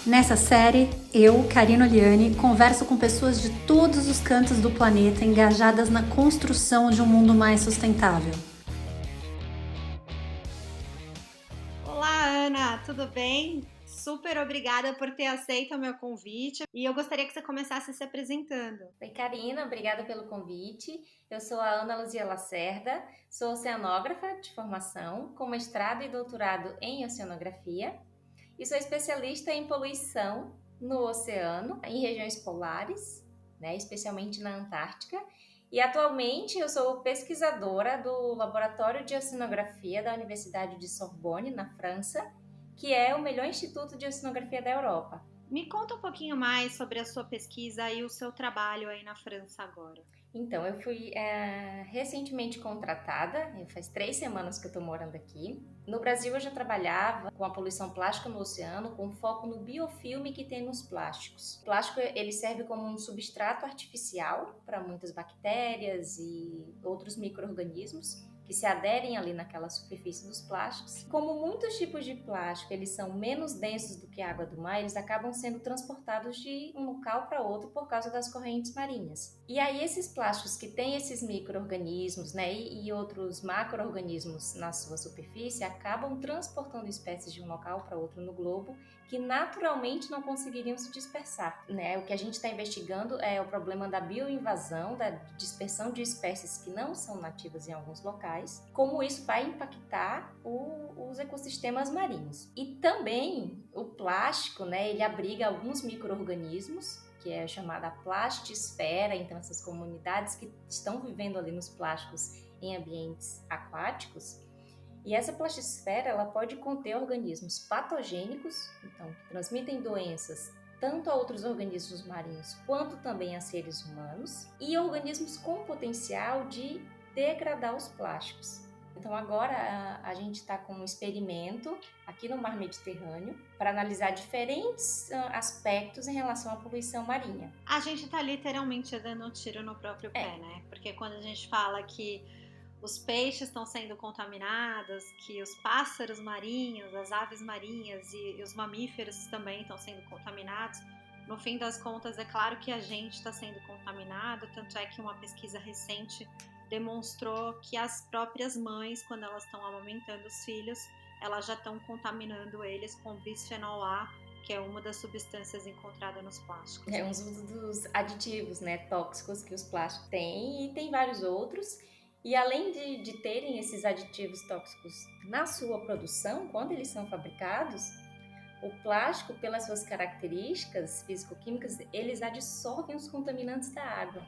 Nessa série, eu, Karina Oliani, converso com pessoas de todos os cantos do planeta engajadas na construção de um mundo mais sustentável. Olá, Ana, tudo bem? Super obrigada por ter aceito o meu convite e eu gostaria que você começasse se apresentando. Oi, Karina, obrigada pelo convite. Eu sou a Ana Luzia Lacerda, sou oceanógrafa de formação, com mestrado e doutorado em oceanografia e sou especialista em poluição no oceano, em regiões polares, especialmente na Antártica. E atualmente eu sou pesquisadora do Laboratório de Oceanografia da Universidade de Sorbonne, na França, que é o melhor instituto de oceanografia da Europa. Me conta um pouquinho mais sobre a sua pesquisa e o seu trabalho aí na França agora. Então, eu fui recentemente contratada, faz 3 semanas que eu estou morando aqui. No Brasil, eu já trabalhava com a poluição plástica no oceano, com foco no biofilme que tem nos plásticos. O plástico ele serve como um substrato artificial para muitas bactérias e outros micro-organismos que se aderem ali naquela superfície dos plásticos. Como muitos tipos de plástico eles são menos densos do que a água do mar, eles acabam sendo transportados de um local para outro por causa das correntes marinhas. E aí esses plásticos que têm esses micro-organismos, e outros macro-organismos na sua superfície acabam transportando espécies de um local para outro no globo que naturalmente não conseguiriam se dispersar. O que a gente está investigando é o problema da bioinvasão, da dispersão de espécies que não são nativas em alguns locais, como isso vai impactar os ecossistemas marinhos. E também o plástico, ele abriga alguns micro-organismos, que é chamada plastisfera, então essas comunidades que estão vivendo ali nos plásticos em ambientes aquáticos. E essa plastisfera ela pode conter organismos patogênicos, então que transmitem doenças tanto a outros organismos marinhos quanto também a seres humanos, e organismos com potencial de degradar os plásticos. Então agora a gente está com um experimento aqui no Mar Mediterrâneo para analisar diferentes aspectos em relação à poluição marinha. A gente está literalmente dando um tiro no próprio pé, né? Porque quando a gente fala que os peixes estão sendo contaminados, que os pássaros marinhos, as aves marinhas e os mamíferos também estão sendo contaminados, no fim das contas é claro que a gente está sendo contaminado, tanto é que uma pesquisa recente demonstrou que as próprias mães, quando elas estão amamentando os filhos, elas já estão contaminando eles com bisfenol A, que é uma das substâncias encontradas nos plásticos. É um dos aditivos, tóxicos que os plásticos têm, e tem vários outros. E além de terem esses aditivos tóxicos na sua produção, quando eles são fabricados, o plástico, pelas suas características físico-químicas, eles absorvem os contaminantes da água.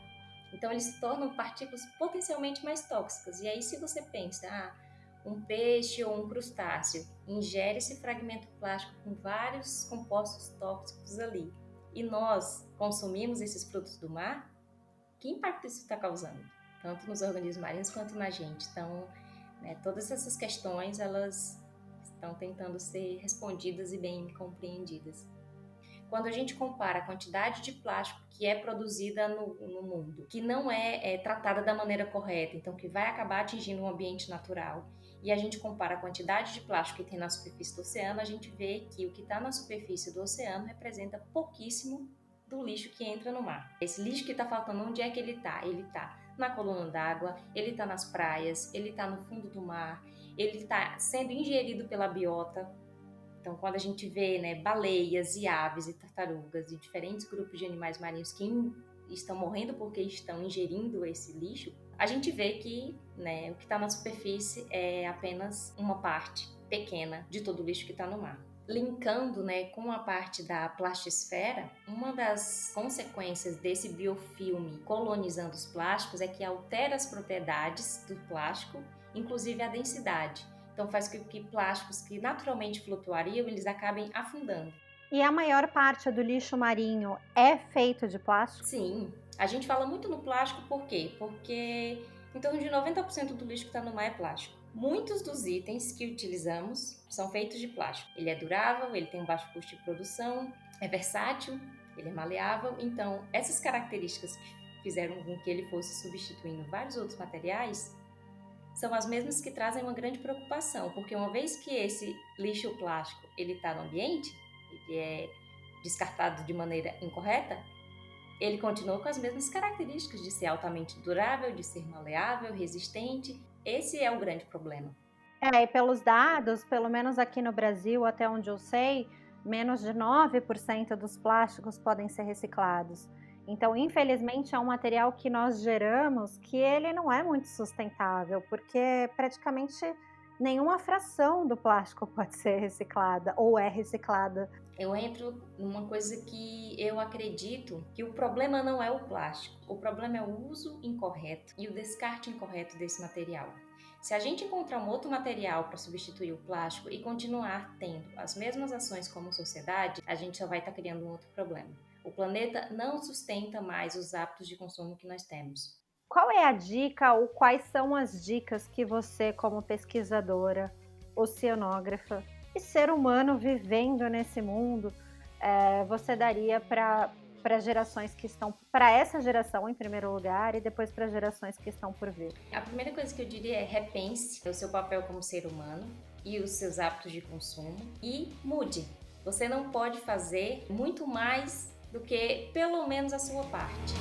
Então, eles se tornam partículas potencialmente mais tóxicas. E aí, se você pensa, um peixe ou um crustáceo ingere esse fragmento plástico com vários compostos tóxicos ali, e nós consumimos esses produtos do mar, que impacto isso está causando? Tanto nos organismos marinhos quanto na gente. Então, todas essas questões, elas estão tentando ser respondidas e bem compreendidas. Quando a gente compara a quantidade de plástico que é produzida no mundo, que não é tratada da maneira correta, então que vai acabar atingindo um ambiente natural, e a gente compara a quantidade de plástico que tem na superfície do oceano, a gente vê que o que está na superfície do oceano representa pouquíssimo do lixo que entra no mar. Esse lixo que está faltando, onde é que ele está? Ele está na coluna d'água, ele está nas praias, ele está no fundo do mar, ele está sendo ingerido pela biota. Então, quando a gente vê baleias e aves e tartarugas e diferentes grupos de animais marinhos que estão morrendo porque estão ingerindo esse lixo, a gente vê que o que está na superfície é apenas uma parte pequena de todo o lixo que está no mar. Linkando com a parte da plastisfera, uma das consequências desse biofilme colonizando os plásticos é que altera as propriedades do plástico, inclusive a densidade. Então faz com que plásticos que naturalmente flutuariam, eles acabem afundando. E a maior parte do lixo marinho é feito de plástico? Sim, a gente fala muito no plástico por quê? Porque em torno de 90% do lixo que está no mar é plástico. Muitos dos itens que utilizamos são feitos de plástico. Ele é durável, ele tem um baixo custo de produção, é versátil, ele é maleável. Então, essas características que fizeram com que ele fosse substituindo vários outros materiais são as mesmas que trazem uma grande preocupação, porque uma vez que esse lixo plástico ele está no ambiente, ele é descartado de maneira incorreta, ele continua com as mesmas características de ser altamente durável, de ser maleável, resistente. Esse é o grande problema. E pelos dados, pelo menos aqui no Brasil, até onde eu sei, menos de 9% dos plásticos podem ser reciclados. Então, infelizmente, é um material que nós geramos que ele não é muito sustentável, porque praticamente nenhuma fração do plástico pode ser reciclada ou é reciclada. Eu entro numa coisa que eu acredito que o problema não é o plástico, o problema é o uso incorreto e o descarte incorreto desse material. Se a gente encontrar um outro material para substituir o plástico e continuar tendo as mesmas ações como sociedade, a gente só vai estar criando um outro problema. O planeta não sustenta mais os hábitos de consumo que nós temos. Qual é a dica ou quais são as dicas que você, como pesquisadora, oceanógrafa e ser humano vivendo nesse mundo, você daria para gerações que estão, para essa geração em primeiro lugar e depois para gerações que estão por vir? A primeira coisa que eu diria é repense o seu papel como ser humano e os seus hábitos de consumo e mude. Você não pode fazer muito mais do que pelo menos a sua parte.